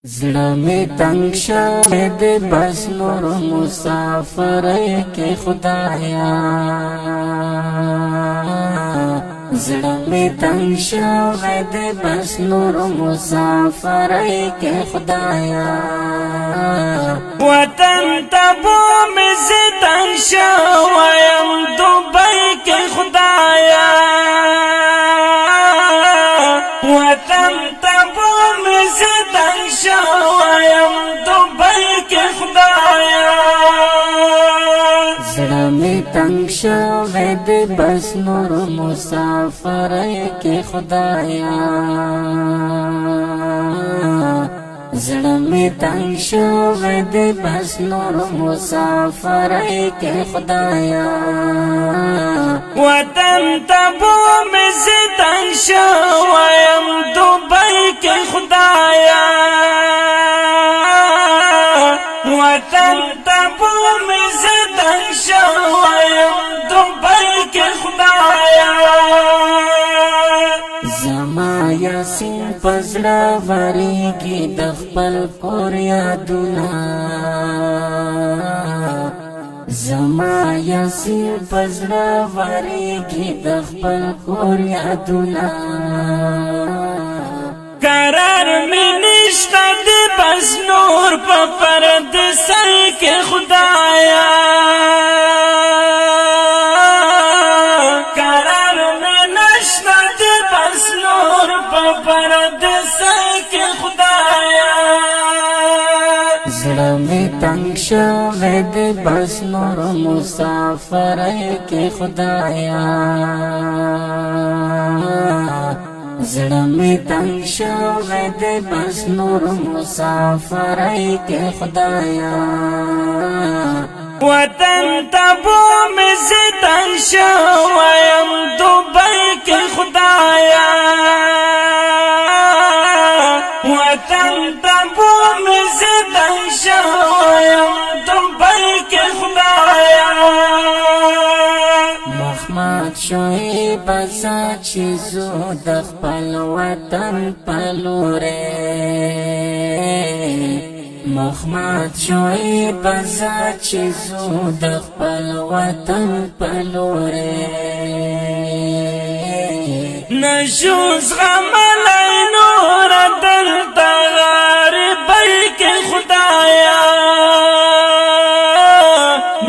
زړه می تنگ شوی دی بس نور مسافرۍ کې خدایا زړه می تنگ شوی دی بس نور مسافرۍ کې خدایا وطن تبو می زی تنگ شویم دوبۍ کې خدایا وطن تبو می زی تنگ شویم دوبۍ کې خدایا زړه می تنگ شوی دی بس نور مسافرۍ کې خدایا زړه می تنگ شوی دی بس نور مسافرۍ کې خدایا وطن تبو می زی تنگ شویم دوبۍ کې خدایا وطن تبو می زی تنگ شویم دوبۍ کې خدایا زما یاسین پزړه وریږي د خپل کور یادونه زما یاسین پزړه وریږي د خپل کور یادونه قرار می نشته د بس نور په پردیسۍ کې خدایا قرار می نشته د بس نور په پردیسۍ کې خدایا زړه می تنگ شوی دی بس نور مسافرۍ کې خدایا زړه می تنگ شوی دی بس نور مسافرۍ کې خدایا وطن تبو می زی تنگ شویم دوبۍ کې خدایا وطن تبو می زی تنگ شویم دوبۍ کې خدایا مخمات شوی بسا چیزو د خپل وطن پلوره مخمات شوی بسا چیزو د خپل وطن پلوره نشو زغملی نور دلته غریبۍ کې خدایا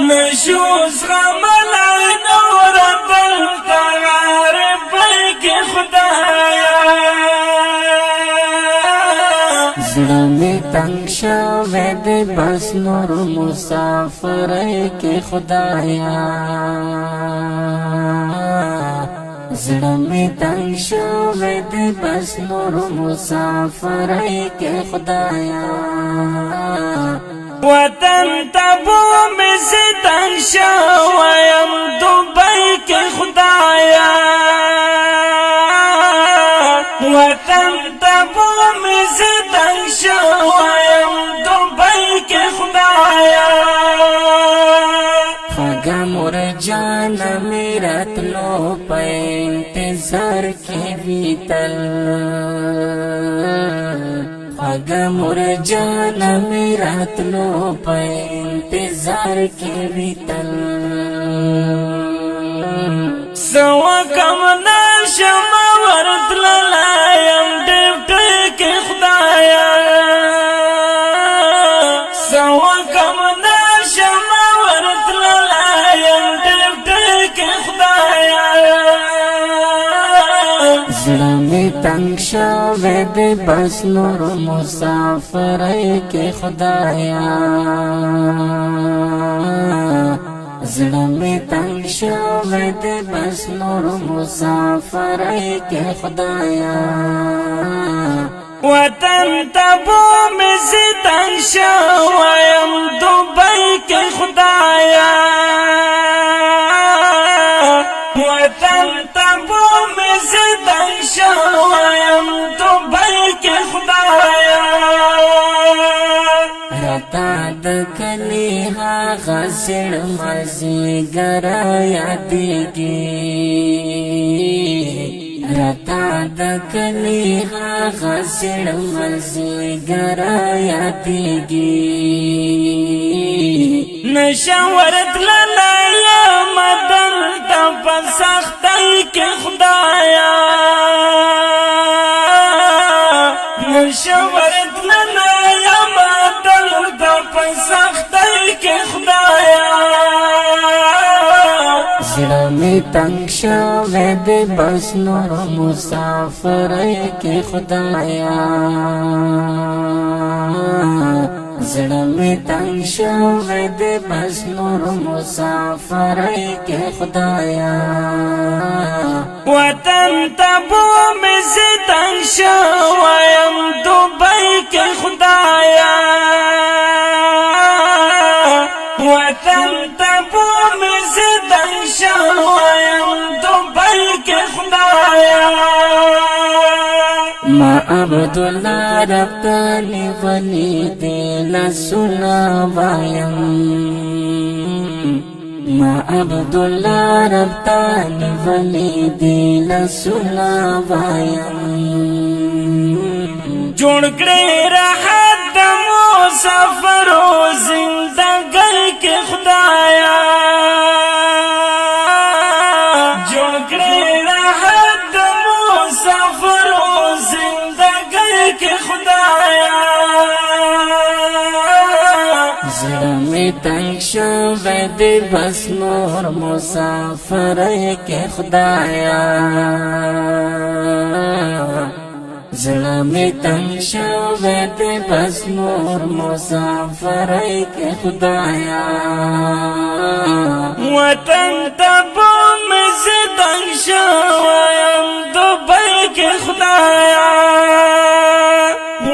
نشو زغملی نور دلته غریبۍ کې خدایا زړه می تنگ شوی دی بس نور مسافرۍ کې خدایا زړه می تنگ شوی دی بس نور مسافرۍ کې خدایا وطن تبو می زی تنگ شویم دوبۍ کې خدایا وطن تبو می زی تنگ شویم دوبۍ کې خدایا خوږه مور جانه می راتلو په انتظار کې وي تل خوږه مور جانه می راتلو په انتظار کې وي تل سو کم نشم ورتللایم ډیوټۍ کې خدایا سو کم نشم ورتللایم ډیوټۍ کې خدایا زړه می تنگ شوی دی بس نور مسافرۍ کې خدایا زړه می تنگ شوی دی بس نور مسافرۍ کې خدایا وطن تبو می زی تنگ شویم دوبۍ کې خدایا وطن تبو می زی تنگ شویم دوبۍ کې خدایا رتا د کلی هغه زړ مازیګر یادېږي رتا د کلی هغه زړ مازیګر یادیږي نشورت للایا مدل تا پسختی کې خدایا نشورت للایا مدل تا پسختی کې خدایا زړه می تنگ شوی دی بس نور مسافرۍ کې خدایا زړه می تنگ شوی دی بس نور مسافرۍ کې خدایا وطن تبو می زی تنگ شویم دوبۍ کې خدایا وطن تبو می زی تنگ شویم دوبۍ کې خدایا ما عبدالله رب تالی ولی دی لسنا وایم ما عبدالله رب تالی ولی دی لسنا وایم جوړ کړې راحت د مسافرو زندګۍ کې خدایا جوړ کړې راحت د مسافرو زندګۍ کې خدایا زړه می تنگ شوی دی بس نور مسافرۍ کې خدایا زړه می تنگ شوی دی بس نور مسافرۍ کې خدایا وطن تبو می زی تنگ شویم دوبۍ کې خدایا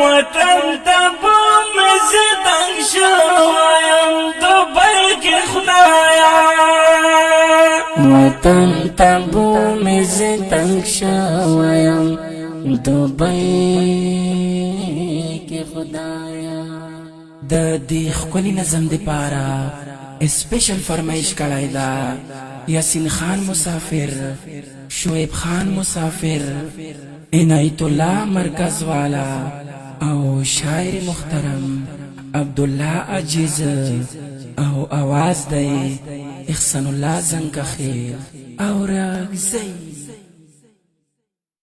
وطن تبو می زی تنگ شویم دوبۍ کې خدایا وطن تبو می زی تنگ شویم دوبۍ کې خدایا د دې ښکلي نظم دپاره سپیشل فرمایش کړی دا یاسین خان مسافر شعیب خان مسافر عنایت الله مرکز والا او شاعر محترم عبدالله عجیز او آواز دی احسان الله زنکخیل او راگزی